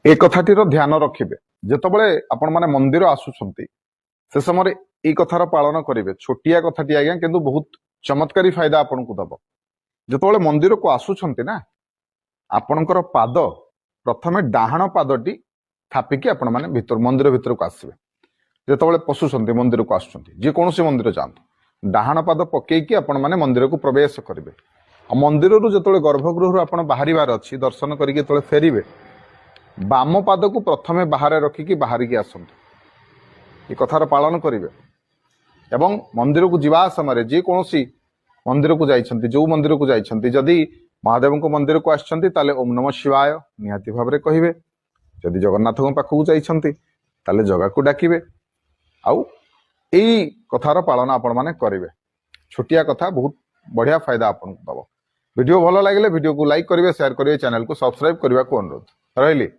ए कथाटीर ध्यान रखिबे जेतबेले आपण माने मंदिर आसुछंती से समय ए कथार पालन करिवे। छोटिया कथाटी आज्ञा किंतु बहुत चमत्कारी फायदा आपन को दबो। जेतबेले मंदिर को आसुछंती ना आपणकर पाद प्रथमे डाहाण पादटी थापिकी आपण माने भितर मंदिर भितर को आसीबे। जेतबेले पशुछंती मंदिर को आसुछंती जे कोनोसी मंदिर जांतु डाहाण पाद पकेकी आपण माने मंदिर को प्रवेश करिवे। आ मंदिर रु जेतबेले गर्भगृह आपण बाहरिबार अछि दर्शन करिके जेतबेले फेरिबे बाम पाद को प्रथमे बाहर रखिकी बाहरिकी आसंतु ये कथार पालन करिवे। एवं मंदिर को जीवा समय जे कोनोसी मंदिर को जाइछंती जो मंदिर को जाइछंती जदि महादेव को मंदिर को आछंती ताले ओम नमः शिवाय निहाती भाबरे कहिवे। जदि जगन्नाथ को पाखु जाइछंती ताले जगा को डाकिबे। आउ एई कथार पालन आपण माने करिवे। छोटिया कथा बहुत बढ़िया फायदा आपण को दबो। वीडियो भलो लागिले वीडियो को लाइक करिवे शेयर करिवे चैनल को सब्सक्राइब करबा को अनुरोध रहिली।